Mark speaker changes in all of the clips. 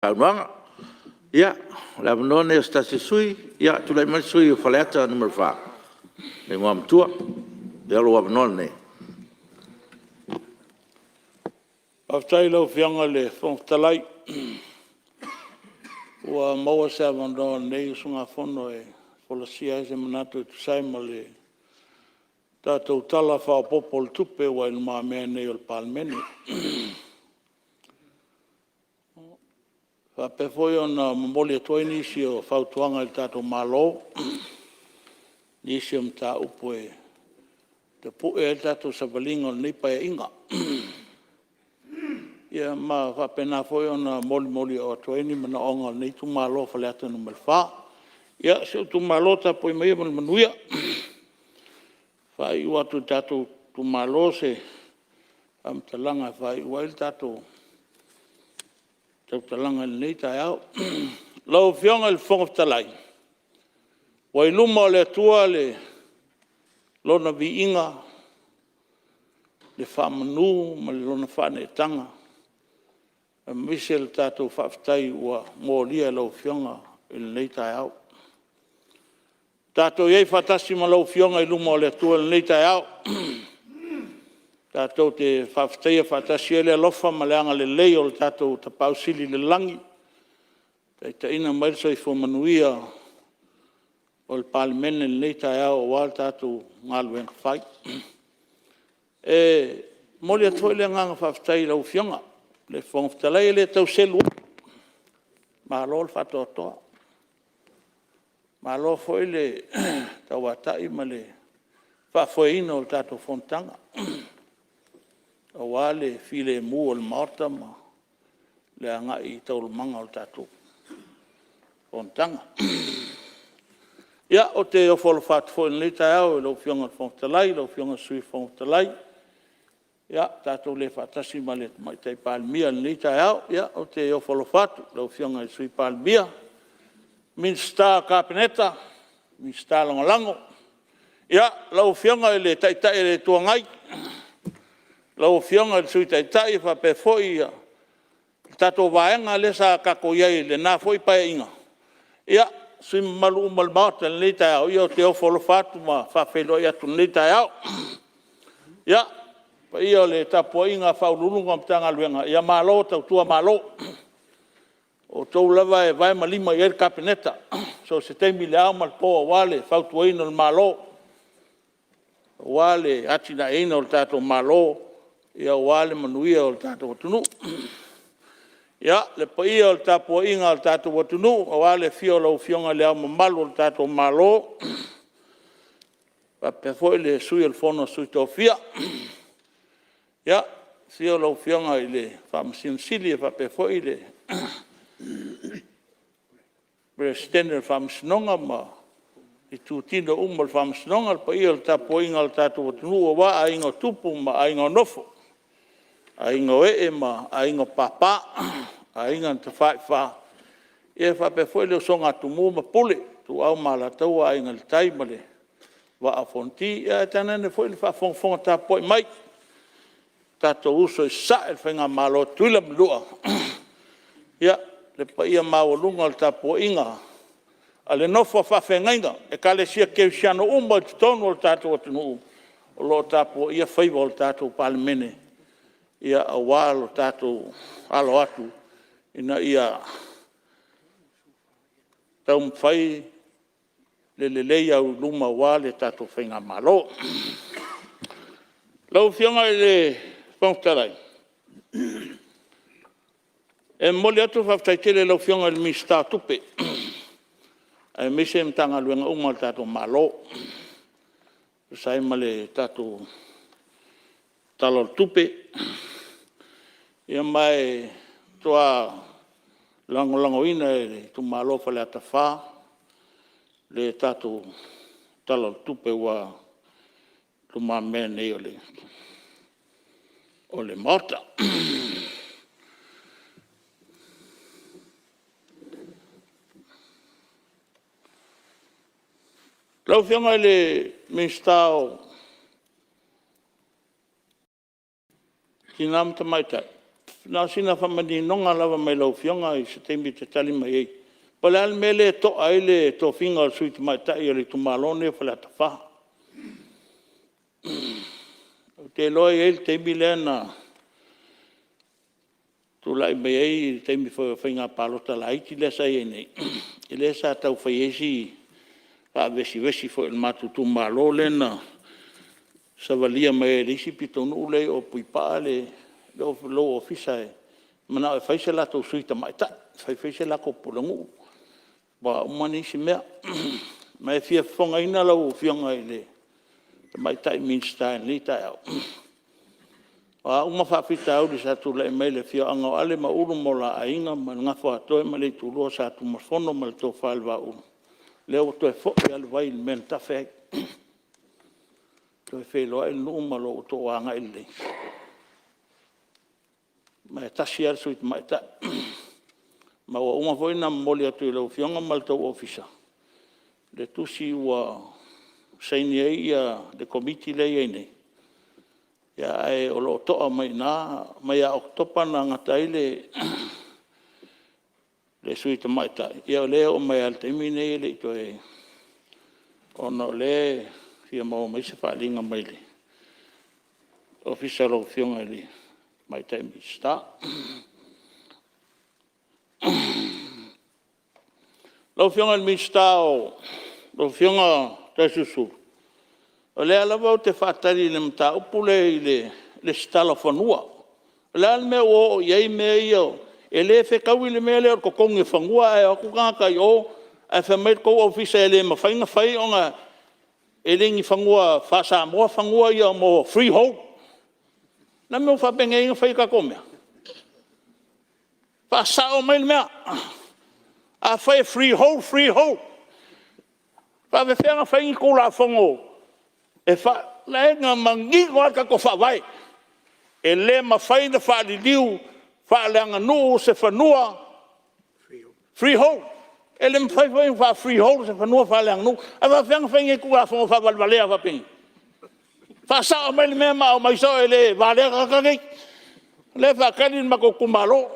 Speaker 1: Paunuanga. Ia, la vanone stasi sui, ia tulai mai sui Faleata numero 4. Le ngam tua. Ia lo vanone.
Speaker 2: Aftai lau fianga le whongtalai. Ua maua se avandoa nei usunga whono e polosia e se manatu e tusai ma le tātou tala whaopopo le tupe wa il maa mea nei o le Palemene. Whapefoi o na mamoli atua nisi o whautuanga i tātou malo. Nisi o mta upo e te pue e tātou savalinga o nipa e inga. Ia ma whapena foi o na moli o atua ni mana onga nei tu malo Faleata numero 4. Ia se tu malo ta poi mai mo manuia. Fai watu tātou tu malo se am talanga fai wail tātou talanga nei tai au. Lau fionga il whongtalai. Wai luma le tua le lona vi inga le whamanu ma le lona whane tanga. Misel tātou whaftai ua mōlia lau fionga il nei tai au. Tātou iei whatasi ma lau fionga i luma le tua il nei tai au. Tātou te whaftai a whatasi e le alofa ma le anga le lei o le tātou ta pausili le langi. Ta ina mailso i whomanuia o le Palemene il nei tai au o wal tātou ngalu enka whai. Moli atua le nganga whaftai lau fionga. Le whongtalai le tau selu. Malo le whatotoa. Malo foi le tau atai ma le whafoina o le tātou whontanga. O wale file mu o le maota ma le anga i tau manga o le tātou whontanga. Ia o te ofolo whatfoina le tai au e lau fionga whongtalai, lau fionga sui whongtalai. Ia, tātou le whatasi ma le tai Palemia ni tai au. Ia, o te ofolo whatu, lau fionga i sui Palemia. Minsta kapeneta, minsta langolango. Ia, lau fionga i le tai le tuangai. Lau fionga i sui tai whape foi ia. Tātou vaenga le sa kako iai le nā foi pae inga. Ia, sui malu malmauta ni tai au. Ia, o te ofolo whatu ma whawhelo ia tu ni tai au. Ia, pa ia le tapo inga whaululunga mtanga luenga. Ia malo tau tua malo. O tau lava e vai malima i kapeneta. So se teimi le au malpo wale whautua ino le malo. Wale atina ino le tato malo. Ia wale manuia o le tato watunu. Ia le pa ia le tapo inga le tato watunu. Wale fio lau fionga le au mamalu le tato malo. Pa pefoi le sui el fono sui Tofia. Ia, fio lau fionga i le whamasinsili e whapefoi le Presidente le whamsinonga ma i tūtino le whamsinonga pa ia le tapo inga le tātou watunu o wā a ingo tupu ma a ingo nofo. A ingo ma a ingo papa, a ingo te whaiwha. Ia whapefoi le songa tumu ma pule, tu au ma la tau a ingo le tai ma le wa a fonti. Ia tanane foi le whawhongwhonga tapo i mai. Tātou uso i sa e whenga malo tuila mlua. Ia, le pa ia maolunga le tapo inga. A le nofo whawhengainga. E ka le sia keusiano umba i tonu o le tātou atunu. O lo tapo ia whaiva o le tātou Palemene. Ia a wālo tātou alo atu. Ina ia tau mwhai le lei au luma wāle tātou whenga malo. Lau fionga i le whongtarai. E moli atu whaftaitele lau fionga i mista tupe. E mise mtanga luenga umal tātou malo. Sai male tātou talo tupe. Ia mai toa lango ina e tu malo Faleata wha. Le tātou talo tupe wa tu mamea nei o le mota. Lau fionga le minstao ki nam tamaitai. na sina famani nonga lava mai lau fionga I se teimi te tali mai ei. Pale al mele to aile to finga o sui te mai tai o le tumalone Faleata wha. Te loi ei teimi lea na tu lai mai ei teimi whainga palota la iti lea sa ei nei. I lea sa tau whaiesi pa vesi fo il matu tumalo le na sa valia mai risi pitonu le o puipa le lo ofisa e. Mana e whaise la tau sui ta mai ta. Whaise la ko pulangu. Ba umani si mea. Mai fia whonga ina lau fionga I le. Mai tai minsta en li tai au. Wa uma whawhita au li sa tu le mai le fia anga o ale ma uru mo la ainga ma ngafo atoe ma le tu roa sa tu mafono ma le tō whalwa uru. Leo to e fōi alu vai men ta whek. To e whelo ai nuu ma lo to wanga I le. Ma e tasi ar sui mai ta. Ma wa uma foi na moli atu I lau fionga ma le tau ofisa. Le tusi wa saini ia le komiti le ia nei. Ia e o lo toa mai na, mai a oktopa na ngatai le sui te mai tai. Ia o leo mai al teimi nei le ito e ono le fia mau mai se whaalinga mai le. Ofisa lo fionga le mai tai mi sta. Lo fionga mi sta o lo fionga te susu. O lea lava o te whaatari le mta upule I le stala whanua. O lea me o iei mea iau. E le whekau I le mea leo ko kongi whangua e aku ngaka I o. E whamait kou ofisa e le mawhainga whai o ngā e ringi whangua, Samoa whangua ia mo freehold. Na me o whapenga inga whai ka komea. Whasao mai le mea. A whai freehold. Whawewhenga whaingi kou la whango. E wha, le ngā mangi ngā ka ko whawai. E le ma whaina whaalidiu, whaaleanga nuu se whanua. Freehold. E le ma whaina freehold se whanua whaaleanga nuu. A whawhenga whaingi kua whango whawalwalea whapingi. Whasao mai le mea mao mai so e le whalea kakakei. Le whakari ma ko kumalo.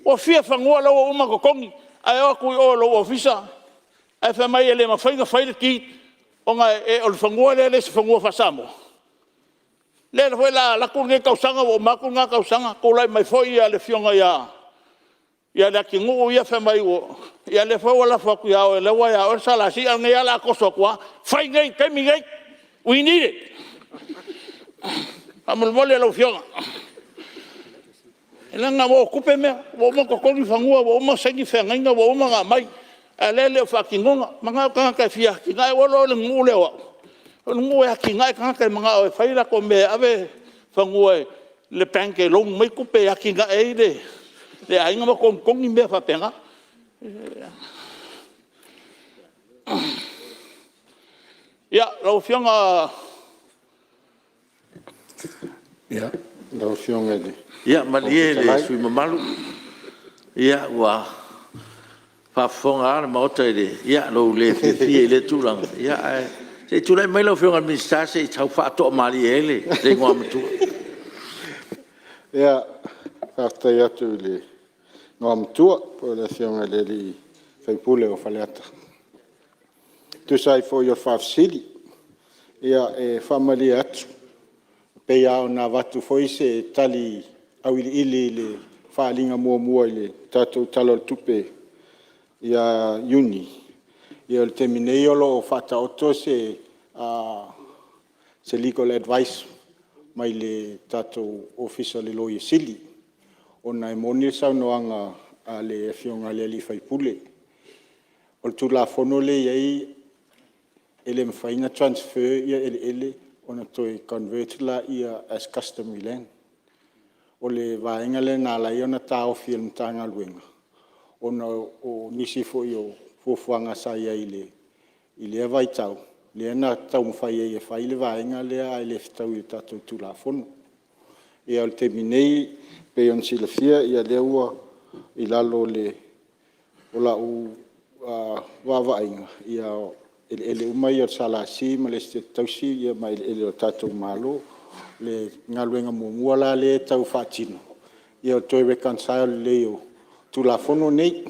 Speaker 2: O fia whangua lau uma ko kongi. Ai o kui o lau ofisa. Ai whamai e le ma whaina ki. O ngā e o le whangua le se whangua whasamo. Le le hoi la kuru kausanga o maku ngā kausanga. Ko lai mai foi ia le fionga ia. Ia le ki ngu ia whamai o. Ia le whau ala whaku ia o e lewa ia o sala si al ngea la koso kua. Whai ngai, kaimi ngai. We need it. Amulmole lau fionga. E langa mo kupe mea. Wo ma kokongi whangua. Wo ma sengi whangainga. Wo ma ngā mai. A lele o whakingonga, mga kanga fia, ki ngai walo le ngu lewa. O ngu e ki ngai kanga mga o e whaira ko me ave whangua le panke long mai kupe a ki ngai le ainga ma kongi mea whapenga. Ia, lau fionga...
Speaker 3: Ia, lau fionga le.
Speaker 1: Ia, manie le sui mamalu. Ia, ua... Whafonga ana maota ele, ia lo le fie le tūranga. Ia, se tūrai mai lau whionga minsta se tau whaatoa mali ele, le ngā matua.
Speaker 3: Ia, whaatai atu le ngā matua, po le whionga le li whaipule o Faleata. Tu sai fo i o whaafsili, ia e whamali atu. Pei au nā watu foi se tali au ili le whaalinga mua le tātou talo tupe. Ia uni. Ia le teminei olo o whata oto se legal advice mai le tātou ofisa le loia sili. O nai moni sau noanga a le fionga le li whaipule. O le tūla whono le iei ele mwhaina transfer ia ele o na toi convert la ia as customary land. O le vaenga le nā lai o na tāo fia mtanga luenga. Ona o nisi fo i o fuafuanga sa ia i le avai tau. Le ana tau mwhai e whai le vaenga lea ai le fitau i tātou tūla whono. E al te minei pe on sila fia ia lea ua i lalo le o la u wawainga. Ia ele umai o sala si ma le tausi ia ma ele o tātou malo le ngaluenga mua la le tau whaatino. Ia toi reconcile le o tula fono nei.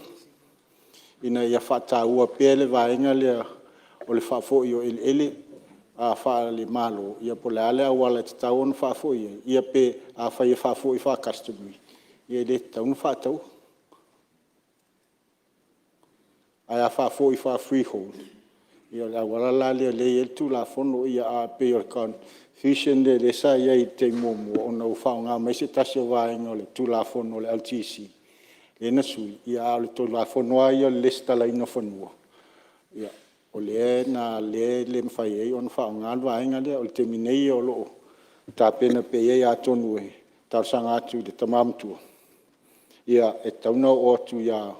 Speaker 3: Ina ia whaata ua pele vaenga le o le whaafo i o ele a wha le malo. Ia po le ale a wala te tau on whaafo ia pe a whai e whaafo i wha customary. Ia le tau nu whaatau. Ai a whaafo i wha freehold. Ia la wala la le e tula fono ia a pe o kan. Fusion le sa ia i te momo o na uwhaonga mai se tasi o vaenga o le tula fono le LTC. Le na sui, ia le tula fono a ia lesta la ina fonua. Ia, o le na le mwhai ei o na whaonga al vaenga le o le teminei o loo. Ta pena pe ei a tonu e, ta sanga atu le tamamtua. Ia, e tauna o atu ia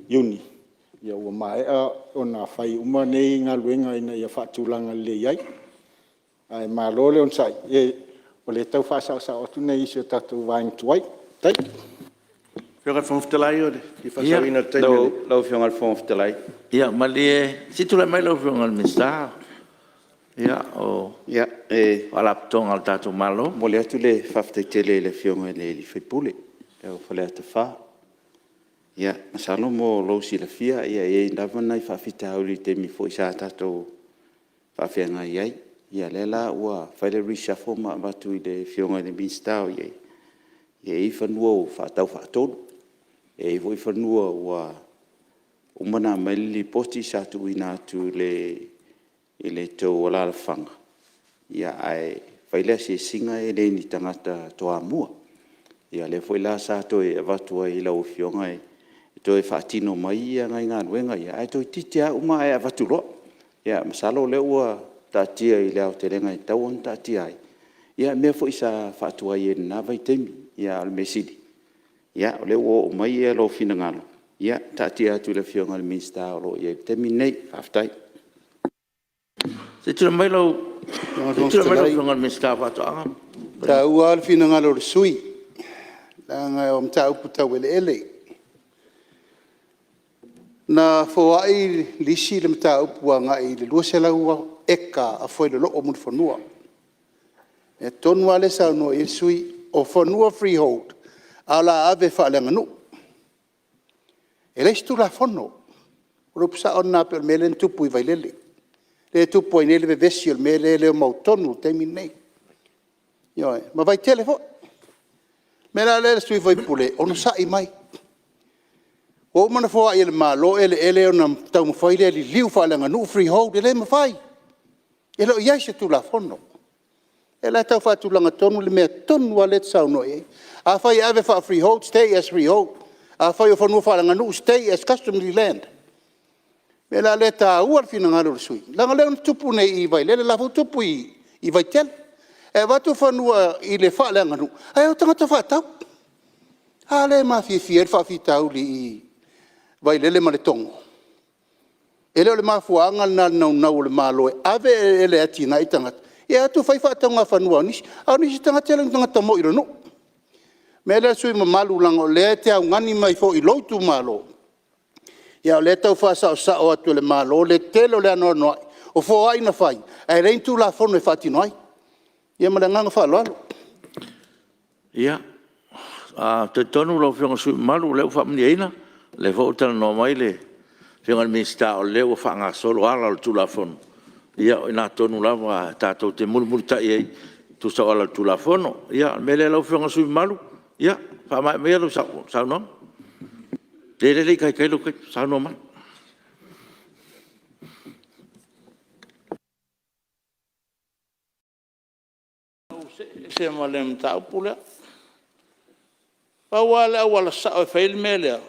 Speaker 3: uni. Ia ua maea o na whai uma nei ngā luenga ina ia whaatulanga le iai. Ai malole on sai o le tau fa sa o tuna i se tatu vain tuai tai
Speaker 4: Fionga fonftelai o ki fa
Speaker 1: Ia.
Speaker 4: sa ina tai
Speaker 5: Lau fionga fonftelai.
Speaker 1: Ia, malie, si tu la mai lo fiong al mista. Ia, o
Speaker 5: Ia,
Speaker 1: alaptong al tatu malo.
Speaker 5: mo le atu le whaftaitele le fionga le li whaipule. E o Faleata wha. Ia, masalo mo lo si la fia, ia e ndavana i whawhita hauri te mi fo isa tato whawhianga iai. Ia lela ua whaile reshuffle ma batu i le fionga le minstau iai. Ia i whanua o whatau whatonu. Ia i voi whanua ua umana maili poti sa tu ina atu i le tau ala whanga. Ia ai whaile se singa e le ni tangata toa mua. Ia le whaila sa to e avatua i lau fionga e to e whaatino mai ia ngai ngā nuenga. Ia ai to i titia uma e avaturoa. Ia masalo le ua tatia i leo te renga i tau on tatia ai. Ia mea fo isa whaatua i e nā vai temi, ia al mesidi. Ia o le o mai e lo fina ngalo. Ia tatia atu le fionga le minsta o lo i e temi nei, whaftai.
Speaker 1: Si tu la mai lo fiong al mista whatoanga.
Speaker 6: Ta ua al fina ngalo le sui. Langa o mta upu tau ele. Na fo ai lisi le mta upu a ngai le lua se ua eka a foi le loo mun fonua. E tonu ale sa no e sui o fonua freehold. Ala ave fa le nganu. E le stu la fono. Rupsa onna per melen tupu i vailele. Le tupu i nele vesi o mele le mau tonu te minei. Yo, ma vai telefo. Mela le sui vai pule, ono sa i mai. O mana fo ai le malo ele ona tau mafai le liu fa le nganu freehold ele mafai. Ele o ia se tu la fono. Ele tau fa tu langa tonu le mea tonu ale tsau no e. A fai ave fa freehold, stay as freehold. A fai o fanu fa nganu stay as customary land. Mela le ta uar fina ngalo sui. Langa le tupu nei i vai le la fu tupu i vai tel. E watu fanu i le fa le nganu. Ai o tanga fa tau. Ale ma fi fa fi tau li vai le ma le tongo. Ele o le mafuanga na le malo e ave ele atina i tangata. E atu fai whaatanga whanua nisi. Au nisi tangata ele tangata mo iro no. Me le sui ma malu lango le te au ngani mai fo i loitu malo. Ia le tau whaasa o sao atu le malo le telo le anoa noai. O fo ai na fai. Ai reintu la fono e whaatino ai. Ia ma le nganga whaalo alo.
Speaker 1: Ia. Te tonu lo fiong sui malu leo whamni eina. Le fo utana no mai le. Fiong al minsta o leo whanga solo ala o tulafono. Ia o ina tonu lava tātou te mulmulta i tu sa ala tulafono. Ia mele lau fiong sui malu. Ia whamai mea lo sau no. Te rele kai lo kai sau no man.
Speaker 2: Se malem tau pula. Awala sa o fail mele.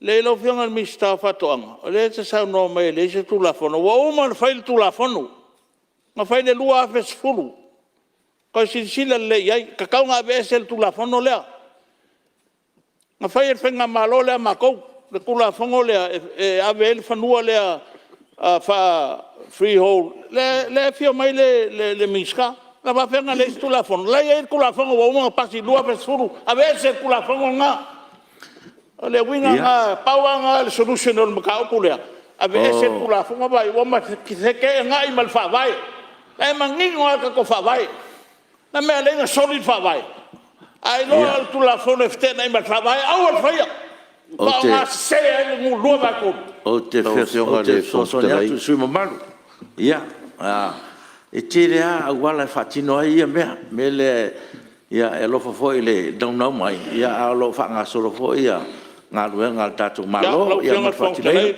Speaker 2: Le lo fianga mi sta fatoanga. O le te sa no mai le se tu la fono. Wa o man fail tu la fono. Ma fail le lua fes fulu. Ko si sila le yai ka ka nga vesel tu la fono le. Ma fail fenga malo le ma ko. Le tu la fono le e avel fanua le a fa freehold. Le fio mai le miska. La va fenga le tu la fono. La yai tu la fono wa o man pasi lua fes fulu. A vesel tu la fono nga. Le winga nga pawanga le solution on makao pulea. Ave ese pula funga vai, wama ki seke nga i mal fa vai. Ai mangingo ka ko fa vai. Na mea lenga solid whawai. Ai loa tu la fone ftena ima whawai, au al whaia. Pa o ngā se ai ngu lua mako.
Speaker 1: O te whewhionga tu sui mamaru. Ia, e tere a wala whatino ai ia mea. Me le, ia e lofa fo i le daunau mai. Ia a lo whanga soro fo ia. Ngā lue ngā tātou malo. Ia ma whatinei.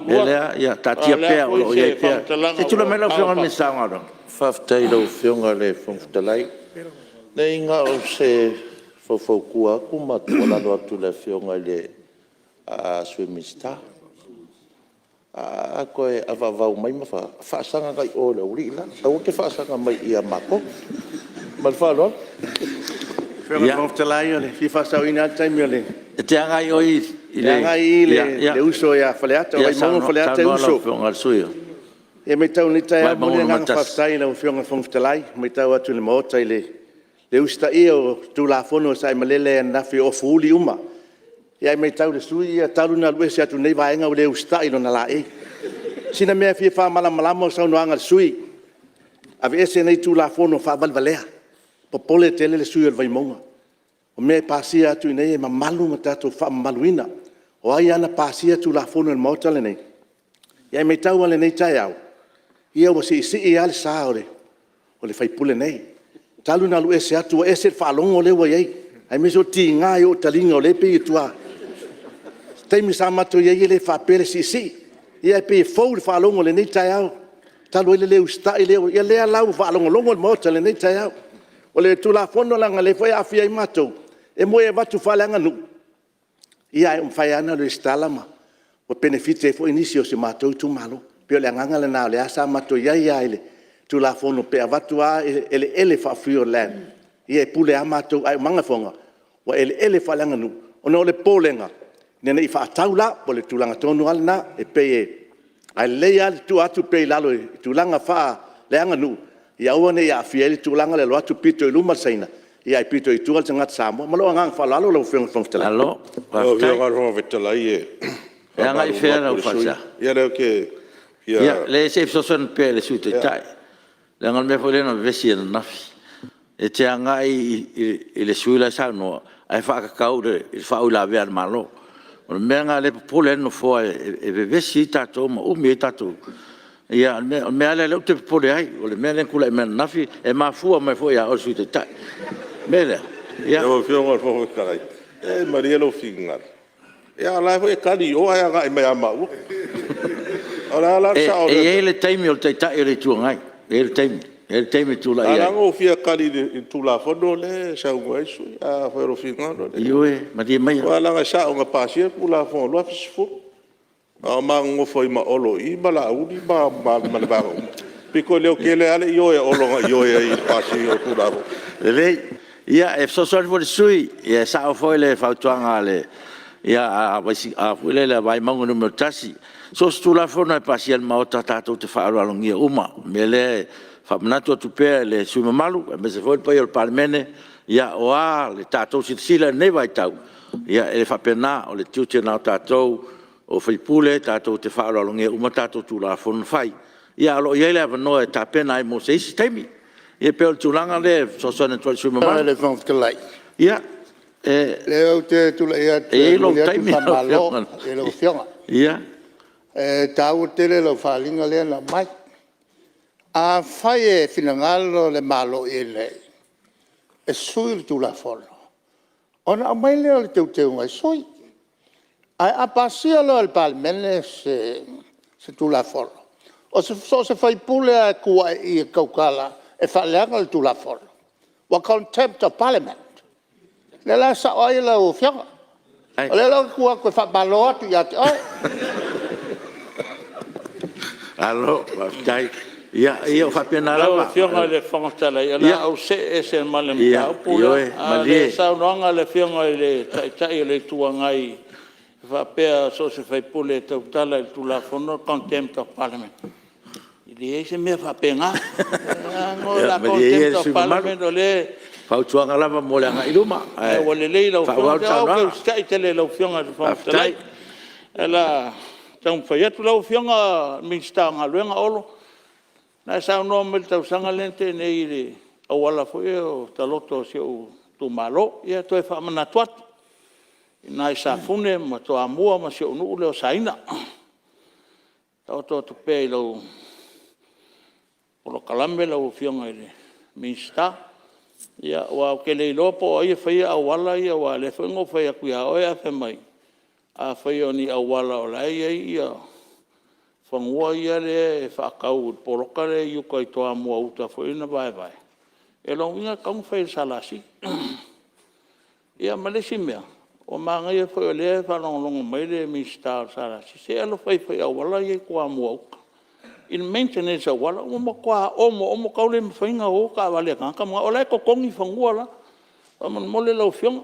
Speaker 1: Elea, ia tātia pēr o iei pēr. Te tula me lau whionga me sa ngā rong.
Speaker 7: Whaftai lau whionga le whangwhtalai. Nei ngā o se whawhaukua aku matua lalo atu le whionga le Swimista. Koe awawau mai ma whaasanga kai o le uri ila. Au ke whaasanga mai ia mako. Mal whaaloa?
Speaker 4: Whionga whangwhtalai o le whiwhasau ina taimi o le.
Speaker 1: Te angai o i
Speaker 4: le uso ia Faleata, o ai mongo Faleata uso.
Speaker 1: Whionga suio.
Speaker 4: E me tau ni tai a mune nganga whaftai na whionga whangwhtalai. Me tau atu le maota i le usta ia o tū la whono sa i malele e nafi o fuuli uma. Ia me tau le sui ia talu na lue se atu nei vaenga o le usta i lona la e. Sina mea fia wha malama o sau noanga le sui. Ave ese nei tū la whono wha valvalea. Popole tele le sui o le vaimonga. O mea pasia atu i nei e mamalu ma tātou wha mamaluina. O ai ana pasia tū la whono le maota le nei. Ia me tau ale nei tai au. Ia o si i ale sa o le whaipule nei. Talu na lue se atu o ese whalongo le wa iei. Ai meso ti ngā i o talinga o le pe i tua. Teimi sa mato iei le whapere si. Ia pe i fau le whalongo le nei tai au. Talu ele le usta i leo. Ia lea lau whalongo longo le maota le nei tai au. O le tula fono langa le whai awhia i mato. E moe e watu whaleanga nu. Ia e whai ana le stalama. O benefite e fo inisi o se mato tu malo. Pio le anganga le nao le asa mato iai ele. Tu la fono pe avatu a ele fa fio land. Ia pule a mato ai manga fonga. Wa ele fa langa nu. Ona le polenga. Nena I fa taula po le tulanga tonu alna e pe ai leia tu atu pe lalo tulanga fa le anga nu. Ia ona ia fiel tulanga le lo atu pito luma saina. Ia pito I tual tanga Samoa. Malo anga fa lalo lo feng feng
Speaker 1: Alo.
Speaker 8: O nga ro vetalai e.
Speaker 1: E anga I fea rau whasa.
Speaker 8: Ia reo ke
Speaker 1: Ia, le se soson pe le sui te tai. Le ngal me fole na vesi na nafi. E te anga I le sui la sa no ai whakakau le whau la vea malo. O me nga le pole no fo e vesi tatou ma umi e tatou. Ia, me ale le te pole ai. O le me le kula me nafi e ma fua me fo ia o sui te tai. Me le. Ia.
Speaker 8: o whionga fo karai. E Maria lo fingar. Ia la fo e kali o ai anga I mai ama u. Ora la sa o.
Speaker 1: E le taimi o te tai le tuangai. E le taimi tu la ia.
Speaker 8: Ala ngo fia kali tu la fono le sa ngo isu. A fo ro fingar.
Speaker 1: Iue, ma di mai.
Speaker 8: Wala nga sa o nga pasia pu la fo lo fisfu. A ma ngo fo I ma olo I bala u di ba ba ba. Piko leo kele ale io e olo nga io e pasi o tu la.
Speaker 1: Le ia e so so for sui ia sa o foi le fautuanga le ia a fuile le vai mango no tasi so stu la forna pasial ma tato te fa alongia uma mele fa manato tu pe le sui malu me se foi poi il Palemene ia o le tato sila ne vai tau ia e fa pena o le tuche na tato o fai pule tato te fa alongia uma tato tu la forna fai ia lo ia le no e ta pena I mo se sistemi e pe o tulanga le so so ne tu sui malu
Speaker 6: le whangwhtalai.
Speaker 1: ia
Speaker 6: Leo te tula ia te
Speaker 1: lo taimi
Speaker 6: malo e lo whionga.
Speaker 1: ia
Speaker 6: Tau tele lo whalinga lea na mai. A whai e whinangalo le malo e le. E sui le tula whono. Ona a mai leo le teu ngai sui. Ai a pasia lo al Palemene se tula whono. O se whai pule a kua I kaukala e whaleanga le tula whono. Wa contempt of Parliament. Le la sa oi la o whionga. O le la kua koe whamalo atu I ate oi.
Speaker 1: Alo, dai. Ia o fapena
Speaker 2: Lau
Speaker 1: la.
Speaker 2: whionga le whangatala I ala au se e se male mtau pula. Le saunanga le whionga I le tai le tuangai. Whapea so se whaipule tau tala I tula whono contempt of Parliament. I le se mea whapenga. Ngo la contempt of Parliament o le.
Speaker 1: Fautuanga lava mo le anga iluma.
Speaker 2: O le lei lau whionga. Au ke stai tele lau whionga le whangatala. Ela tau whaiatu lau whionga minsta ngā luenga olo. Nā sao noa me tau sanga lente nei au ala foi o taloto se o tu malo ia to e fa mana tuat nai sa fune ma to amua ma se onu le o saina to pe lo o lo kalambe lo fionga ile minsta ia wa ke le lopo ia fai au ala ia wa le fengo fai ku ia o ia fe mai a fai oni au ala o lai ia fangua ia le fa kau poroka le yu ko to amua uta foi na vai vai e lo inga kong fai salasi ia malesi mea o manga ia foi le fa long mai le minsta salasi se alo fai au ala ia ko amua in maintenance a wala o mo kwa o mo kaule mfinga o ka vale ka mo ola ko kongi fangua la o mo mole lo fiong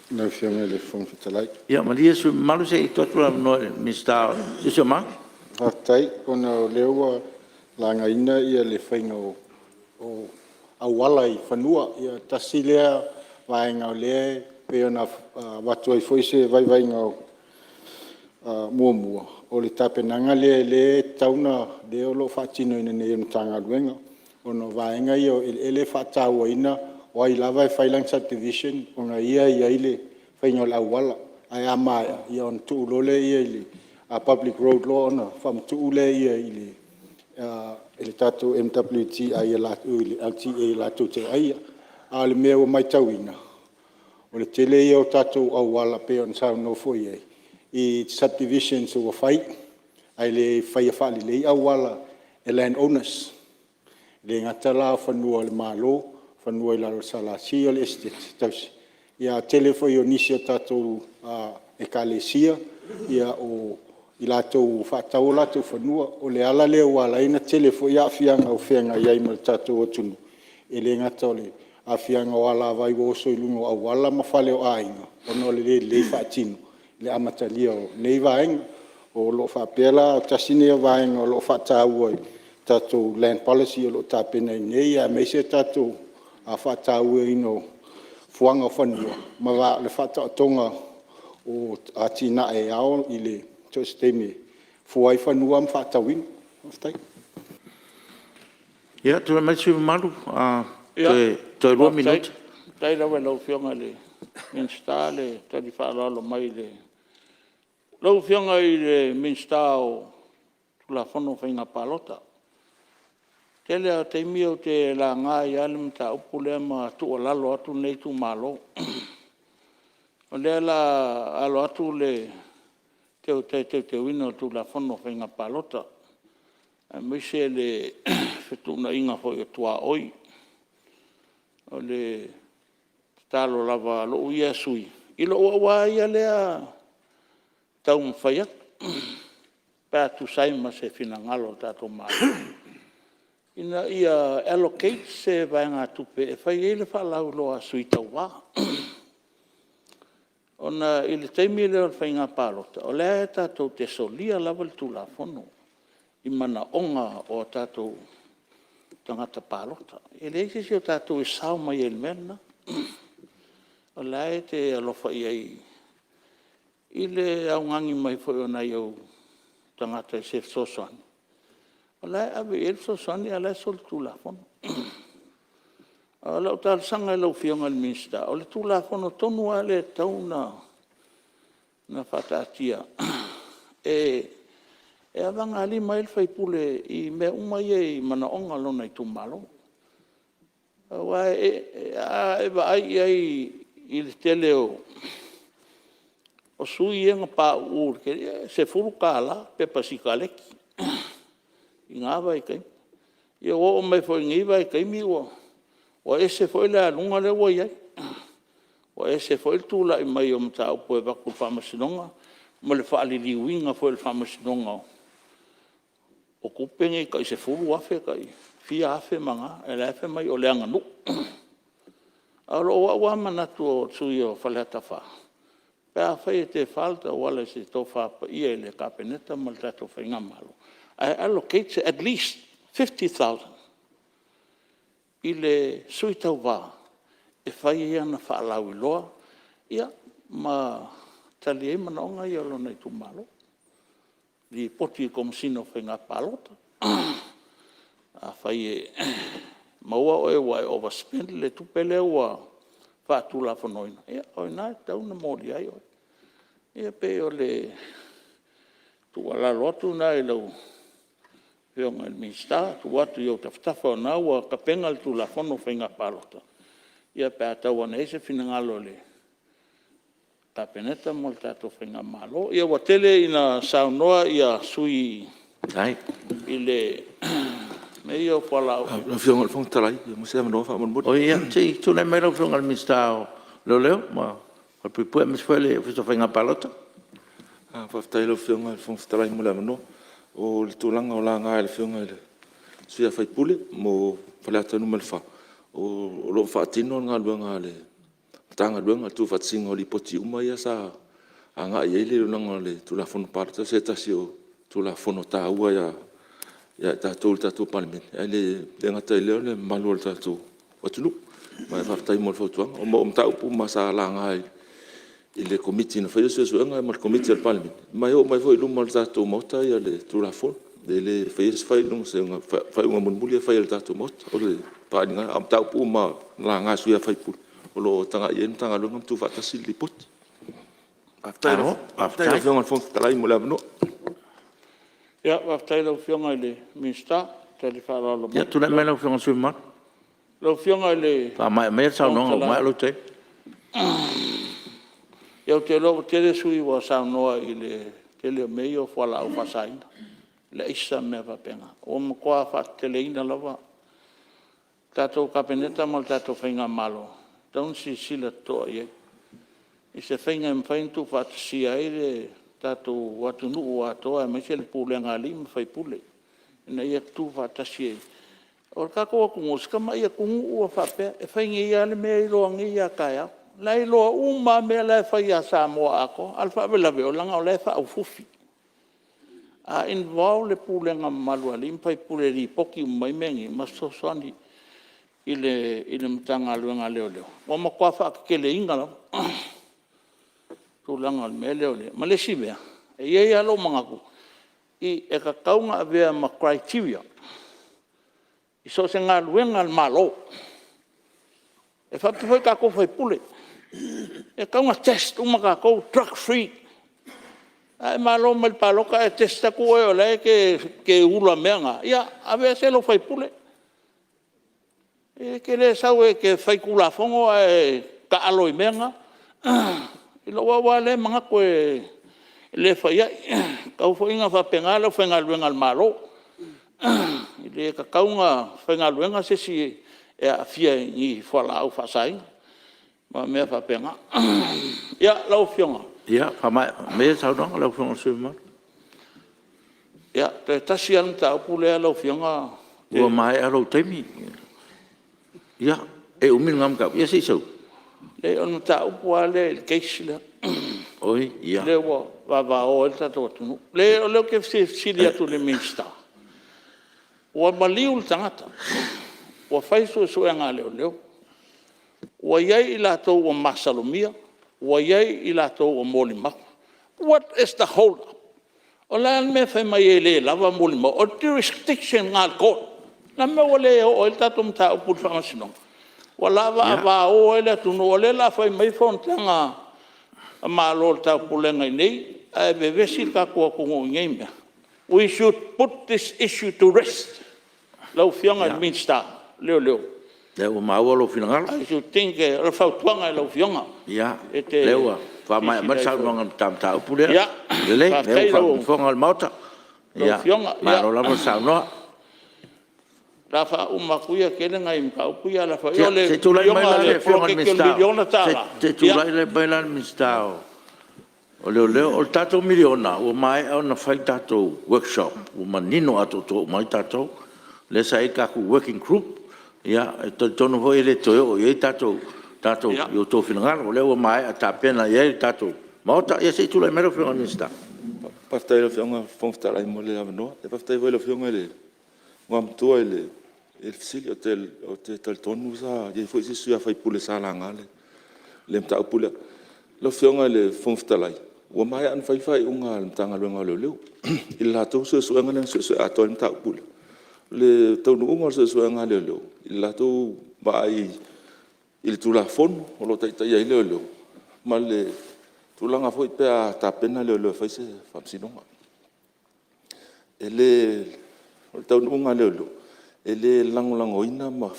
Speaker 3: na fianga le fong fitalai
Speaker 1: ia malia su malu se to no mista se ma
Speaker 3: tai ona lewa la ngaina ia le fainga o awala I fanua ia tasilea vainga le pe ona watu I foi se vai nga mua o le tapenanga le tauna de o lo fatino ina ne mtanga luenga ono vaenga io ele fatau ina o I lava failang subdivision ona ia ile fainga la wala ai ama ia on tu lole ia ile a public road law ona fam tu le ia ile ele tatu MWT ai la ile LTA la tu te ai al meu mai tauina o le tele ia o tatu au wala pe on sa no foi I subdivisions o fai ai le fai fali le au wala e land owners le ngatala fanua le malo fanua la sala si o le estate tausi ia telefoi o nisi tatu e kalesia ia o ila to fatau la to fanua o le ala le wala ina telefoi ia fianga o fianga ia mal tatu o tunu e le ngatole a fianga wala vai go so lungo au wala mafale o ainga ono le fatino le amatalia o nei vaenga o lo fa pela tasine vaenga o lo fa tau tatu land policy o lo tapena nei a me se tatu a fa tau ino fuanga fanua ma va le fa tonga o atina e ao ile to stemi fuai fanua fa tawin oftai
Speaker 1: ia tu mai su malu to 2 minutos
Speaker 2: tai la lo fionga le instale to di fa lo mai le lo fionga I le minstao la fono fainga palota tele a te mio te la ngai ale mta upule ma tu la lo atu nei tu malo o le la alo atu le te wino tu la fono fainga palota a mi se le fetu na inga foi tua oi o le talo lava lo ia sui ilo wa ia le tau mwhaiat, pēr tu saima se finangalo tātou maa. Ina ia allocate se vaenga tupe e whai ele whalau loa sui tau wā. Ona ili teimi leo whainga pālota, o lea tātou te solia lawal tu la whono, I mana onga o tātou tangata pālota. E leise si o tātou e sao mai ele mena, o lea te alofa iai ile au ngangi mai foi ona eu tangata se sosoani. Ola ave el sosoani ala sol tula fono. Ala tal sanga lo fionga minsta. Ole tula fono tonu ale tauna na fatatia. E avanga ali mai fai pule I me uma ye mana onga lona I tumalo. Wa e ai il teleo o sui e pa ur ke se furu kala pe pasikaleki inga vai kai e o me foi ngi vai kai mi o ese foi la lunga le wo ia o ese foi tu la mai o mta o po va ku famasinonga mo le fa ali winga foi le famasinonga o kupenge kai se furu afe kai fia afe manga ele afe mai o le anga nu alo wa manatu o tsuyo Faleata fa Pea whai te falta wala se Tofa pa ia le kapeneta mal tato whainga malo. I allocate at least 50,000 I le sui tau wā. E whai ia na whaalau I loa. Ia ma tali e mana onga I alo nei tu malo. Li poti komsino whainga palota. A whai maua o e wai overspend le tupele ua whaatula whanoina. Ia, oi nai, tau na mori ai oi. Ia pe o le tuala lotu nai lau whionga il minsta, tu watu iau taftafa o na ua kapenga le tula whano whainga palota. Ia pe atau ana ese finangalo le kapeneta mo le tato whainga malo. Ia wa tele ina saunoa ia sui
Speaker 1: Ai.
Speaker 2: i le me ia whalau.
Speaker 8: La whionga le whangtalai, mo se amanoa wha amon
Speaker 1: O ia, te tu nei mai lau whionga le minsta o leo, ma o pipua me swele o whito whainga palota.
Speaker 8: Whaftai le whionga le whangtalai mo le amanoa. O le tūlanga o la ngā le whionga le suia whaipule mo Faleata numa le wha. O lo whaatino ngā luanga le tanga luanga tu whaatsinga o li poti uma ia sa a ngā iei le lunanga le tula whono pārata se tasi o tula whono tā ua ia tātou le tātou Palemene. Ai le ngata i leo le malu le tātou watunu. Mai whaftai mo le whautuanga. O mo mta upu ma sa la ngā i le komiti na whaia suenga ma le komiti al Palemene. Mai o mai fo i luma le tātou mota ia le tula whono. Le whaia se whai lunga se whaiunga munmuli a whaia le tātou mota. O le pāringa am tau pu ma la ngā suia whaipuli. O lo tanga i enu tanga lunga mtu whaatasi li poti. Aftai la whionga le whangtalai mo le amanoa.
Speaker 2: Ia, waftai lau whionga i le minsta, te le whaaralo mo.
Speaker 1: Ia, tu nei mai lau whionga sui mat.
Speaker 2: Lau whionga i le...
Speaker 1: Pa mai sao nonga, mai alo te.
Speaker 2: Iau te loa tere sui wa saunoa i le tele mei o whala au whasaina. Le isa mea wapenga. O mkoa whaatele ina lawa. Tātou kapeneta mal tātou whainga malo. Taun si sila toa iei. I se whainga mwhaintu whaatasia i le tātou Mulinu'u atoa mai se le pūlenga lima whaipule. Ina ia tu whaatasia i. O kako aku ngosika mai ia kungu ua whapea. E whainga ia le mea i loa ngi ia kaya. Lai loa uma mea lai whaia Samoa ako. Alfa awelawe o langa o lai wha au fufi. A inwau le pūlenga malua lima whaipule ri poki umai mengi. Masoswani i le mtanga luenga leo leo. O makua whaakele inga lau. Tūlanga le mea leo leo. Ma le si mea. E iei alo mangaku. I e ka kaunga avea ma criteria. I so se ngā luenga le malo. E whapifoi kako whaipule. E kaunga test uma kako drug free. Ai malo mal paloka e testa ko e ole ke ula menga. Ia avea se lo whaipule. E ke le sau e ke whaikula fongo e ka aloi menga. I lo wawa le mga koe le whaia. Kau whainga whapenga le whainga luenga le malo. I le ka kaunga whainga luenga se si e a fia i whala au whasainga. Ma mea whapenga. Ia, lau whionga.
Speaker 1: Ia, pa mai, mea sao nonga lau whionga sui mat.
Speaker 2: Ia, te tasi anu ta upu lea lau whionga.
Speaker 1: Ua mai aro teimi. Ia, e umin ngam kau. Ia si sau.
Speaker 2: Le onu ta upu a le keisi lea.
Speaker 1: Oi, ia.
Speaker 2: Le wa o el tato atunu. Le o leo ke sili atu le minsta. Ua maliu le tangata. Ua whaisu e suenga leo leo. Ua iei I latou o masalomia. Ua iei I latou o molimaku. What is the hold up? O la me whai mai e le lava molimaku. O jurisdiction ngā court. Na me o le o el tato mta upu le whangasinonga. Wa lava ava o ele tunu o le la fai mai fontanga a malo ta pulenga nei a vevesi ka ko ko ngeme. We should put this issue to rest. Lau fianga minsta leo.
Speaker 1: Le o mau lo finanga.
Speaker 2: I should think e fa tuanga lau fianga.
Speaker 1: Ia. Leo fa mai ma sa no tam ta pule.
Speaker 2: Ia.
Speaker 1: Le fa fonga mota. Ia. Ma lo la sa no.
Speaker 2: La fa uma kuia kele ngai mka kuia la fa yo le
Speaker 1: se tu lai mai le fonga
Speaker 2: mista
Speaker 1: se tu lai le mai mista o o tato miliona o mai ona fai tato workshop o manino ato to mai tato le sai ka ku working group ia to no voi le to o ia tato yo to finanga o le o mai ata pena ia tato mota ia se tu lai mai le fonga mista
Speaker 8: Pastai le fonga fonga mo le no e pastai voi le fonga le ngam to ele il fsili o te tonu sa ye foi se sua fai pule sa langa le mta pule lo fionga le fonftalai o mai an fai unga mtanga lo ngalo le il la to so ngana so ato mta pule le taunu'uga o se anga leo i latou vaai i le tulafonu o lo taitai ai leo ma le tulaga fo'i pea tapena leo fai se faamasinoga e le o le taunu'uga leo e le lagolagoina ma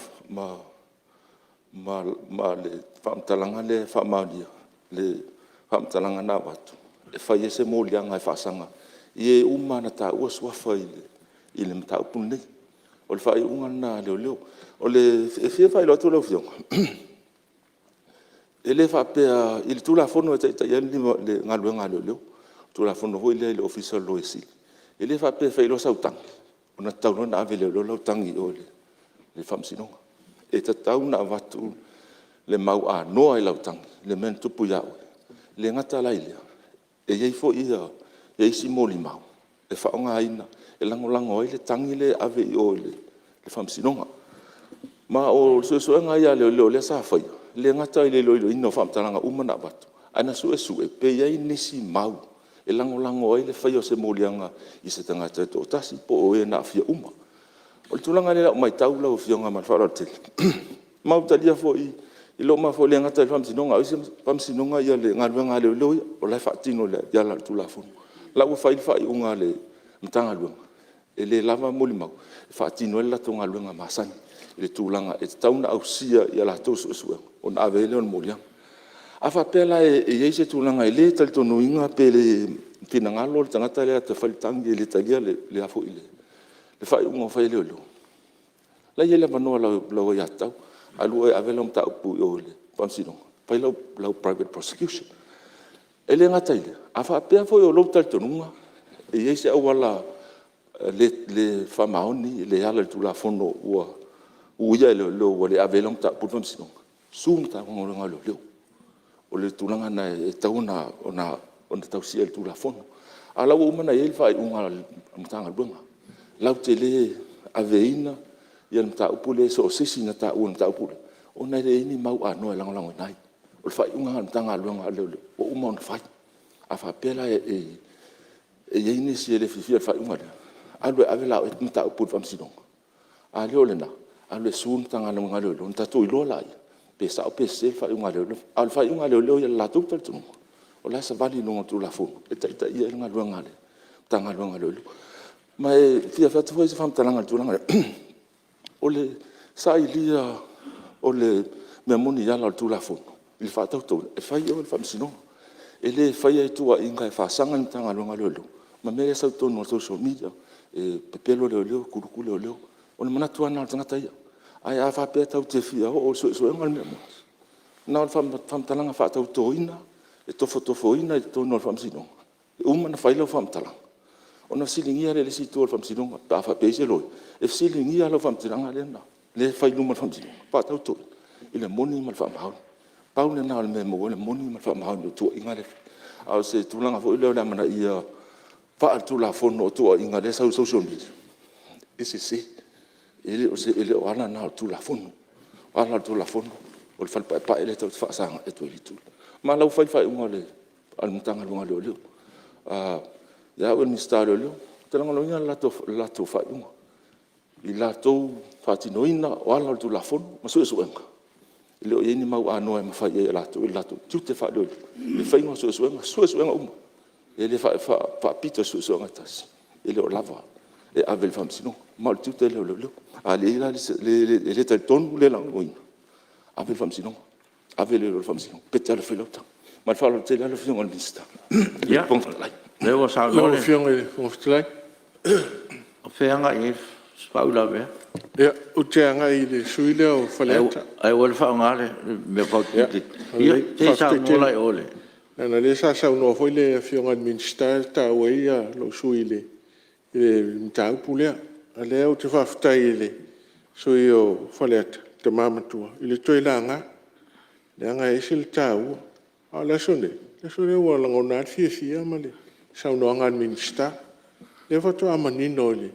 Speaker 8: le faamatalaga le faamaonia le faamatalaga na atu e fai e se moliaga e faasaga i e uma na tāua suafa i le mataupu nei o le faaiʻuga lana leoleo o le e fia fai lo atu laufioga e lē faapea i le tulafono e taʻitaʻi ai le galuega a leoleo tulafono hoi lea i le official law e sili e lē faapea fai lo sautagi ona tataunoa na ave leoleo lautagi o le faamasinoga e tatau na avatu le mau anoa i lautagi le mea na tupu iāʻu le gata lai lea e iai foʻi ia e isi molimau e faaogāina e lagolago ai le tagi le ave i o le faamasinoga ma o suʻesuʻega ia leoleo lea sa faia le gata i le iloiloina o faamatalaga uma na avatu ana suʻesuʻe pei ai nisi mau e lagolago ai le faia o se moliaga i se tagata e toʻatasi po o e na afia uma o le tulaga le laʻu maitau lauafioga ma le faaalalatele mautalia foʻi i loo ma foʻi le agata i le faamasinoga o isi faamasinoga ia le galuega a leoleo ia o lae faatino le iala le tulafonu laʻua fai le faaiʻuga le matagaluega e lē lava molimau e faatino ai le latou galuega masani i le tulaga e tatau na ausia ia latou suʻesuʻega ona ave le ona moliaga a faapea la e iai se tulaga e lē talitonuiga pe le finagalo o le tagata lea te falitagi e le talia lea foʻi le faaiʻuga o fai leoleo lai ai le manoa lau ai atau alua e ave lau mataupu i o le faamasinoga pai lau private prosecution e le gata i lea a faapea foʻi o lou talitonuga e iai se auala le faamaoni le ala le tulafono ua ia e leoleo ua le ave lau mataupu le faamasinoga su mataugagolega leoleo o le tulaga na e tau ona tausia le tulafono a lau uma na iai le faaiʻuga le matagaluega lau te lē aveina ia le mataupu le so o sisi na taʻua le mataupu le ona e leini mau anoa e lagolagoina ai o le faaiʻuga a le matagaluega a leoleo ua uma ona fai a faapea la e iai nisi e le fifia le faaiʻuga lea alu e ave lao e mataupu le faamasinoga a leo lena alu e su na tagaluega leoleo na tatou iloa laia pe saʻo pese le faaiʻuga leoleo a le faaiʻuga leoleo ia le latou talitonuga o le asa valiloga tulafono e taʻitaʻia i le galuega a le matagaluega leoleo ma e fiafeatu foi se faamatalaga le tulaga lea o le saʻailia o le mea moni iala o le tulafono i le faatautou e fai o le faamasinoga e lē fai ai tuaʻiga e faasaga le matagaluega leoleo ma mea lea sautonu o le social media e pepelo leoleo kuluku leoleo o le manatu ana o le tagata ia ae a faapea tau te fia o suʻesuʻega le mea moni na o le faamatalaga faatautoina e tofotofoina i tonu o le faamasinoga e uma na fai lau faamatalaga ona siligia le lesitua o le faamasinoga pe a faapea ise loi e fesiligia lau faamatalaga lea na le fai luma le faamasinoga faatautoina i le moni ma le faamahaoni pau lena o le mea maua le moni ma le faamahaoni o tuaʻiga le a se tulaga foʻi lea o le amanaʻia faaletulafono o tuaʻiga le sau social media ese ele o ala na o tulafono ala o tulafono o le falepaʻepaʻe le tau te faasaga e tuailituli ma lau fai faaiʻuga le matagaluega leoleo ia ua minista leoleo talagalogia le latou faaiʻuga i latou faatinoina o ala o le tulafono ma suʻesuʻega i le o iai ni mau anoa e mafai ai latou i le latou tiute faaleoleo le faiga suʻesuʻega uma e le faapita suʻesuʻega tasi e le o lava e ave le faamasinoga ma o le tiute leoleo a leai la le talitonu le lagoina ave le faamasinoga ave le le faamasinoga pete ala failautaga ma le faalalotele ala fioga le minista
Speaker 1: ia le ua saunoa le
Speaker 2: fioga i fofetalai
Speaker 1: o feaga i faulawe
Speaker 2: ia o te anga i le sui lea o Faleata
Speaker 1: ai ua le faaaogā le mea fautiti ia te saunoa lai ole
Speaker 2: ana le sa saunoa foi le fioga le minista tāua ia lou sui i le mataupu lea a lea o te faafetai i le sui o Faleata te mamatua i le toe laga le aga ese le tāua a le aso le ua lagona le fiafia ma le saunoaga le minista le fatoa manino i le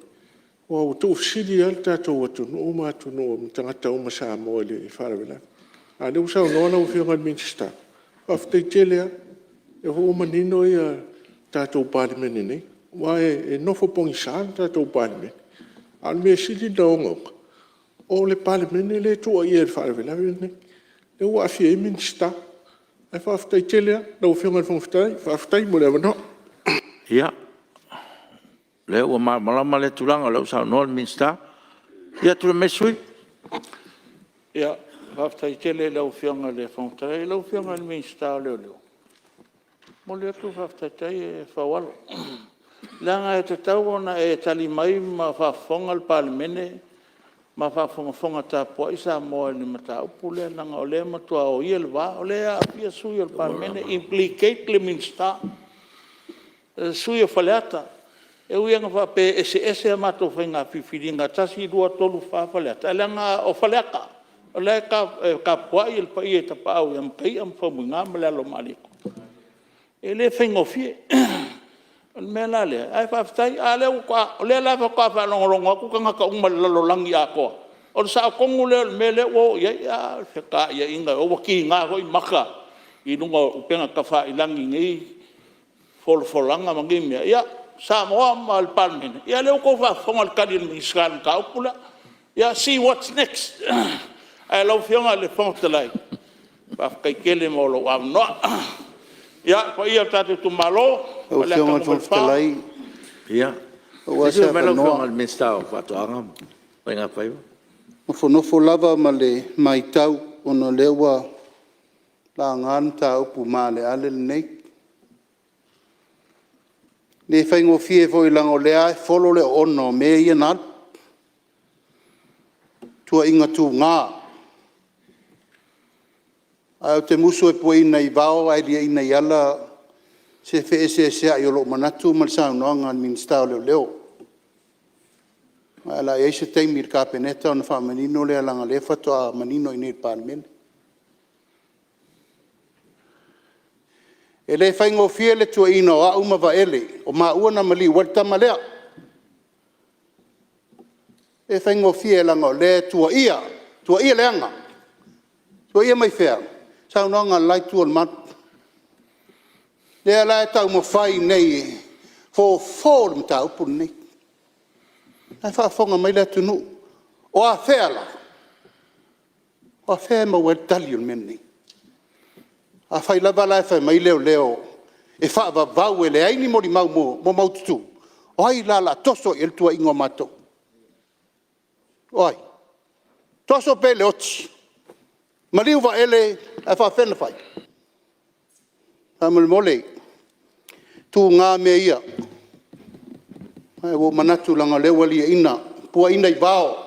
Speaker 2: ua ua tuufesili ia le tatou atunuu ma atunuu ma tagata uma Samoa i le faalavelaga a le ua saunoa lau fioga le minista faafetaite lea e ua manino ia tatou palemene nei ua e nofo pogisā le tatou palemene
Speaker 8: Al me sili dongo. O le Palemene le tua ia le whaarewela ne. Le ua fia e minsta. Ai whaafutai telea, lau whionga le whaafutai, whaafutai mo le awano.
Speaker 1: Ia. Le ua malama le tulanga lau sa no minsta. Ia tu le mesui.
Speaker 2: Ia, whaafutai tele lau whionga le whaafutai, lau whionga le minsta leo leo. Mo le atu whaafutai e whawalo. Langa e te tau ona e tali mai ma whaafonga le Palemene, ma whaafonga tāpua i Samoa ni mata upule, langa o le matua o ia le wā, o le Apia sui o le Palemene, implicate le minsta, sui o Faleata. E uianga whape ese a mato whainga whiwhiringa, tasi rua tolu wha Faleata. E langa o Faleata, o le ka puai il pai e tapau, i am kai am whamunga ma le alo maliko. E le whainga o fie. Me la le ai fa ftai ale o le la fa fa longa ku ka ka uma lo langi a ko o sa ko ngule me le o ya fe ka ya inga o ki nga ho maka I lunga penga ka fa ilangi ngi fol langa mangi me ya Samoa mal Palemene ya le ko fa fonga ka di miskan ka pula ya see what's next ai lo fianga le fonte lai pa ka kele mo lo am no ya pa ia tatu tu malo
Speaker 6: o fianga fonte lai
Speaker 1: ia o se me lo fianga me sta fa to angam venga pa yo
Speaker 6: o fo lava male mai tau ono lewa la ngan tau pu male ale nei ne faingo fie foi lango le ai folo le ono me ia na tua inga tu nga ai te muso e poi nei vao ai dia ina yala se fe se ai lo manatu mal sa no nga minsta le leo ala e se te mir ka peneta on fa menino le langa le fa to menino in il Palemene ele faingo fie le tua ino a uma va ele o ma una mali walta malea e faingo fie langa le tua ia leanga tua ia mai fea sa no nga lai tua mat le ala ta mo fai nei fo mta upu nei ai fa fonga mai le tunu o a fea la o fea ma wel talion menni a fai lava la fai mai leo e fa va vau ele ai ni mori mau mo tutu o ai la toso el tua ingo mato oi toso pele oti maliu va ele a fa fena fai amol mole tu nga me ia ai wo manatu langa le wali ina pua ina I bao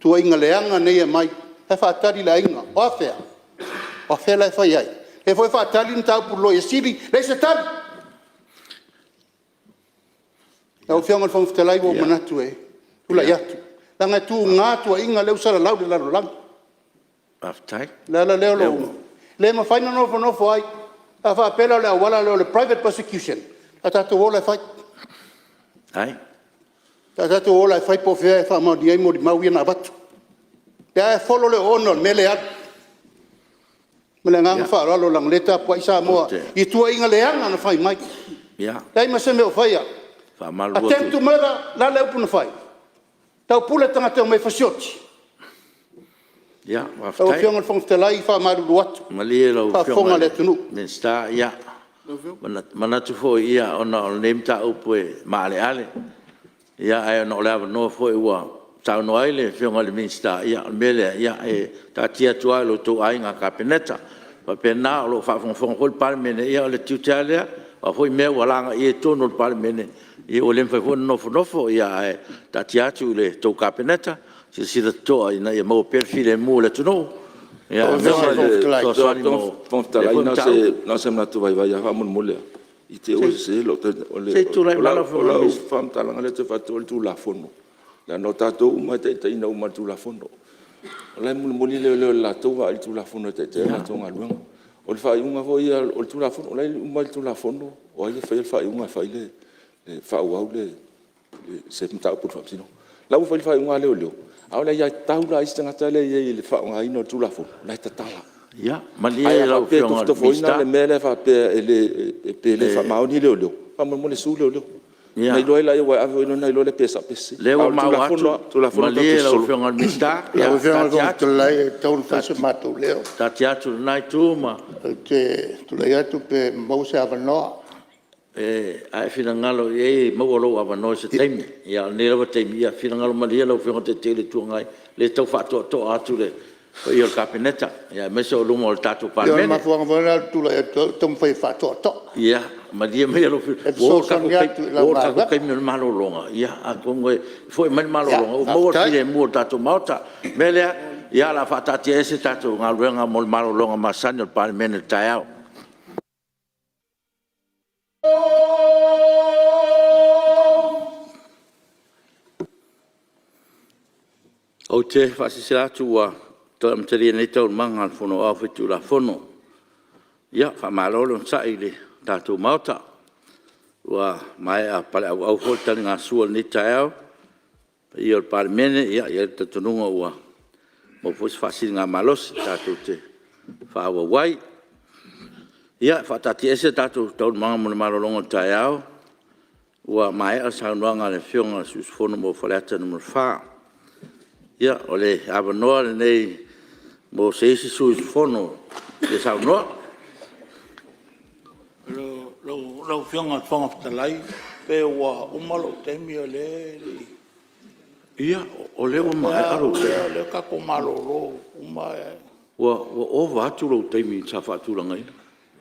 Speaker 6: tu inga leanga nei mai e fa tari la inga o fea o fela fai ai e foi fa tali nta pu lo esili le se tali o fianga fon ftelai wo manatu e tu la yatu langa tu nga tu inga le usara lau de la lang
Speaker 1: aftai
Speaker 6: la leo le ma fai no fo ai a fa pela le wala le private prosecution ata to wola fai
Speaker 1: ai
Speaker 6: ata to wola fai po fe fa ma di mo di mau na batu ya follow le honor mele at Melangang fa lo lang leta po Samoa I tua inga leanga na fai mai
Speaker 1: ya
Speaker 6: dai ma se me fai
Speaker 1: fa mal
Speaker 6: attempt to murder la le pu na fai tau pula tanga te mai fasioti
Speaker 1: ya
Speaker 6: o
Speaker 1: aftai
Speaker 6: fianga fong te lai fa ma lu wat
Speaker 1: mali lo
Speaker 6: fa fonga le tunu
Speaker 1: me sta ya mana tu fo ia ona o nem ta upu Malae ale ia ai no le no fo wa tau no ai fianga le minsta ia mele ia e ta tia tua lo to ai nga kapeneta pa pena lo fa fon ko Palemene ia le tutela o foi me wala ia to no Palemene ia o le fo no ia e ta tia tu le to kapeneta si da to ina ia mo perfile mo le to no ia
Speaker 8: to fontalai na se na tu vai ha mon mole I te o se lo te o le o fontalanga le te fa tu la fono la nota to uma te ina uma tu la fono la muli le la to va tu la fono te la to ngalung o le fa unga vo ia o tu la fono la uma tu la fono o ia fa unga fa le fa wa le se mta por fa sino la u fa unga le o ahora ya taula istanga tale le fa unga ino tu la fono la tala
Speaker 1: ya mali la
Speaker 8: to fo ina le mele fa pe le fa mauni le fa mo le su le Nei loe la ia wai ave ino nei loe le pesa pesi.
Speaker 1: Le wa mau atu.
Speaker 8: Tu la fono
Speaker 1: Malie
Speaker 8: tatu
Speaker 1: la
Speaker 8: solo.
Speaker 1: fionga mista.
Speaker 6: Ya o fianga ko to lai tau fa se matu leo.
Speaker 1: Tati atu nai tu ma.
Speaker 6: Te to lai atu pe mo se ava no.
Speaker 1: Ai fina ngalo mau lo ava no se taimi. Ia ne lo taimi ia fina ngalo malie la fionga te tele tu ngai. Le tau fa to atu le. O ia kapineta. Ia meso lu mo tatu Palemene.
Speaker 6: Ia ma fuanga bona tu lai tom fa fa to.
Speaker 1: Ia ma dia me lo fi o ka kai me malo longa ia a kongo foi me malo longa o mo fi mo tatu mauta mele ia la fatati ese tatu ngaluenga mo malo longa ma sanyo Palemene Tiafau o te fasisila tua to mteri nei tau manga fono a fitu la fono ia fa malo lo sai le tatu mauta wa mai a pale au volta nga suol ni Tiafau ia Palemene ia te tununga wa mo fos fasil nga malos tatu te fa wai ia fa tati ese tatu tau manga mo malo longo Tiafau wa mai a sa nga le fionga sus fono mo Faleata no fa ia ole ava no nei mo se sus fono de sa no
Speaker 2: lo fionga fonga talai pe wa umalo te mi le
Speaker 1: ia o le mai aro
Speaker 2: le ka ko malo lo uma
Speaker 1: wa o va tu lo te mi sa fa tu langai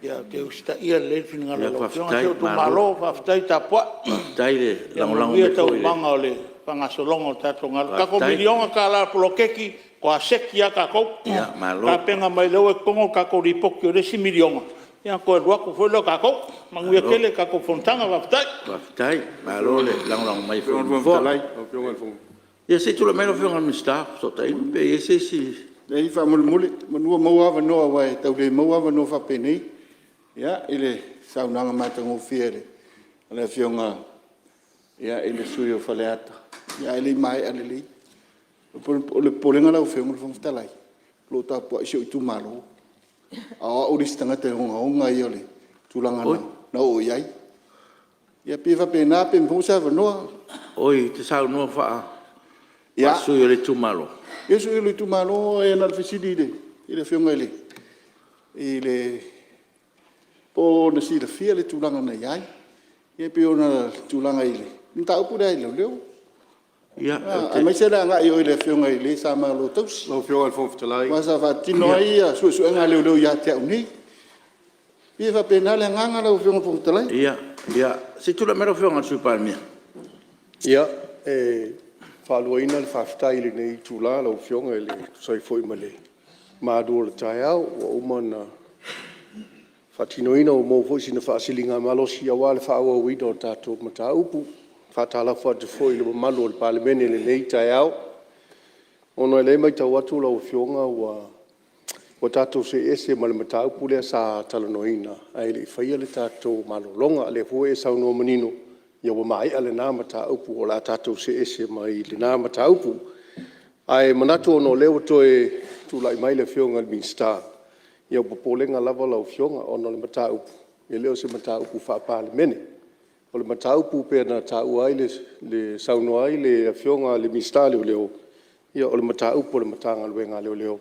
Speaker 2: ia te usta ia le fina lo fionga te tu malo fa ftai ta pa
Speaker 1: dai le lang
Speaker 2: ia te manga le panga solongo tato ngal ka ko miliona ka la plokeki ko asekia ka ko ka penga mai lo e kongo ka ko ripoki o le si miliona ia ko ro ko fo lo ka ko mangu kele ka ko fontanga va ftai
Speaker 1: malo le lang mai fo ia se tu le meno fionga mista so tai pe ese si
Speaker 6: Nei fa mul manua mau ava no wai tau le mau ava no fa penei ia ile saunanga matango fiere ala fionga ia ile suyo Faleata ia ile mai ale le le polenga la fionga fo talai lo ta po si tu malo a o listanga te honga ia le tulanga na o iai ia pe fa pena pe mo sa no
Speaker 1: oi te sa no fa
Speaker 6: ia
Speaker 1: suyo le tu malo
Speaker 6: Yesu ile tu malo e na fisidi ile fionga ile po na si le fia le tulanga na iai e pe ona tulanga ile nta upu dai leo
Speaker 1: ia
Speaker 6: a mai se la nga yo ile fionga ile sa ma lo tos
Speaker 3: Lo fionga fo ftalai.
Speaker 6: ma sa fa tino ia su nga leo ya te uni e fa pena le nga lo fionga fo ftalai
Speaker 1: ia se tu le meno fionga su Palemene
Speaker 3: Ia faaloina le faafetaile nei tula lau fionga le sai foi male madua le Tiafau ua uma na faatinoina o mo foi sina faasiliga malosi auā le faauauina o tatou mataupu faatalafu atu foi le mamalu o le Palemene lenei Tiafau ona e lē maitau atu lau fionga ua tatou se ese ma le mataupu lea sa talanoina ae leʻi faia le tatou malologa le foi e saunoa manino ia ua maia lenā mataupu o la tatou se ese mai lenā mataupu ae manatu ona o lea ua toe tulaʻi mai le fioga le minista ia ua popolega lava lau fioga ona le mataupu ia lea o se mataupu faapalemene o le mataupu pea na taʻua ai le saunoa ai le fioga le minista leoleo ia o le mataupu o le matagaluega leoleo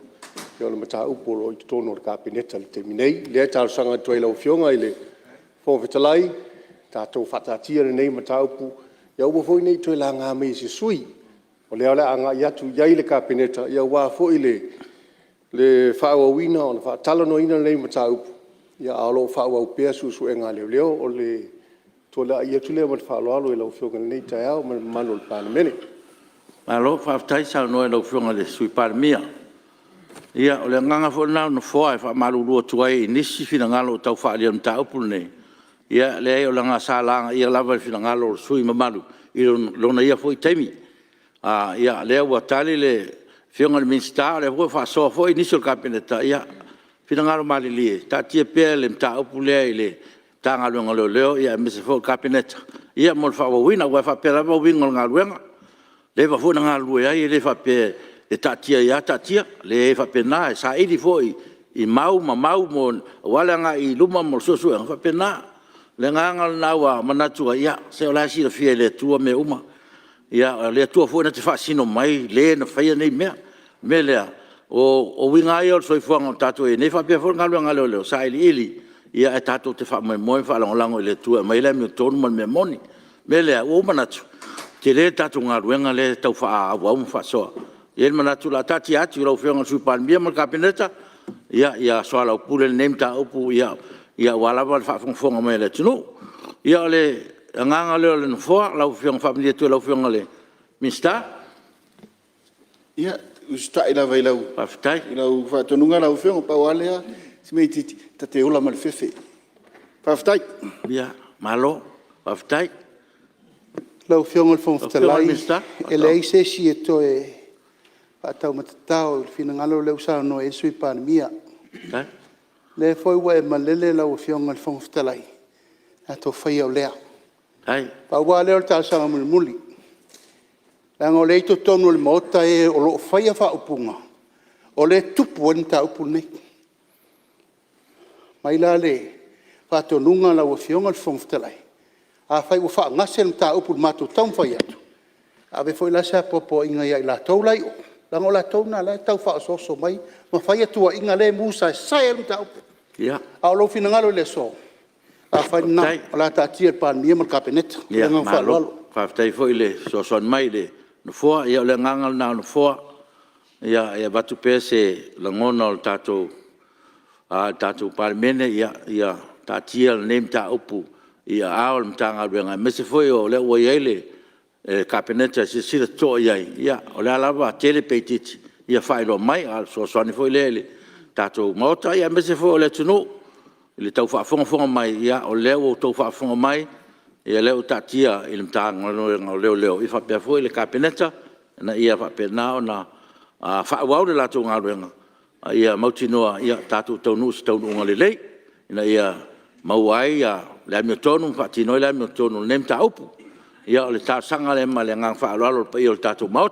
Speaker 3: ia o le mataupu o loo i totonu o le kapineta le temi nei lea talosaga atu ai lau fioga i le fofetalai tatou faatatia lenei mataupu ia ua foʻi nei toe lagā mai se sui o lea o le agaʻi atu iai le kapineta ia uā foʻi le faauauina ona faatalanoina lenei mataupu ia a o loo faauau pea suʻesuʻega leoleo o le tualaʻi atu lea ma le faaloalo e lau fioga lenei Tiafau ma le mamalu o le Palemene
Speaker 1: malo faafetai saunoa e lau fionga le sui Palemene ia o le agaga foʻi na foa e faamalulu atu ai nisi finagalo o tau faaalia mataupu lenei ia le o langa salaga ia lava finagalo o sui mamalu i lona ia foʻi taimi ia lea ua tali le fionga le minista le foi faasoa foʻi nisi o le kapineta ia finagalo malilie tatia pea le mataupu lea i le tagaluega leoleo ia mese foʻi kapineta ia mo le faauauina ua faapea lava uiga o le galuega le foʻi na galue ai le faapea e tatia ia tatia le faapena e saʻili foʻi i mau ma mau mo ua le agaʻi luma mo le suʻesuʻega faapena le ngangal nawa manatua ia se ola si le fie le tua me uma ia le tua fo na te fa sino mai le na fa nei me le o winga ia so fo ngam tatu e ne fa pe fo ngalu ngalo le sa ili ia e tatu te fa mo fa lango le tua mai le me tonu man me moni me le o manatu te le tatu ngalu ngale tau fa wa fa so ia manatu la tati atu lo fo ngal su pan bia mal kabineta ia so ala pule nem ta upu ia wala wala fa fonga mai le tunu ia le nganga le no fo la fiong family tu la fiong le mista
Speaker 6: ia usta ila vai lau
Speaker 1: aftai
Speaker 6: ila fa tonunga la fiong pa wala smiti tate ola mal fefe aftai
Speaker 1: ia malo aftai
Speaker 6: lau fiong fong ftalai ele se si eto e atau matatao fina ngalo le usa no e sui pan mia le foi wa malele la fiong al fong ftalai ato fai o lea
Speaker 1: ai
Speaker 6: pa wa le ta sa muli la ngole to tonu le mota e o lo fai fa upunga o le tupu nta upune mai la le fa to nunga la fiong al fong ftalai a fai wa fa ngasel ta upun matu tam fai atu ave foi la sa popo inga ya la tolai la ngola tona la tau fa so mai ma fai tua inga le musa sai ta
Speaker 1: ia
Speaker 6: au lo fina ngalo le so a fai na la ta tia pan mi mal kabinet
Speaker 1: ia
Speaker 6: nga fa
Speaker 1: malo aftai foi le so son mai le no fo ia le ngangal na no fo ia batu pese la ngona o tatu tatu Palemene ia tatia nem ta upu ia aol mtanga benga mese foi o le o yele kabineta se sila to ia o la lava tele petit ia fai lo mai al so ni foi le tatu mota ia mese foi le tunu le tau fa fonga mai ia o le o tau fa fonga mai ia le o tatia il mtanga no leo i fa pe foi le kabineta na ia fa pe na ona fa wa le la tu ngaluenga ia mautinoa ia tatu tonu tonu ngale ina ia mauai ia le mi tonu fa tino le mi tonu nem ta upu ia le ta sanga le malenga fa lo pe il tatu mota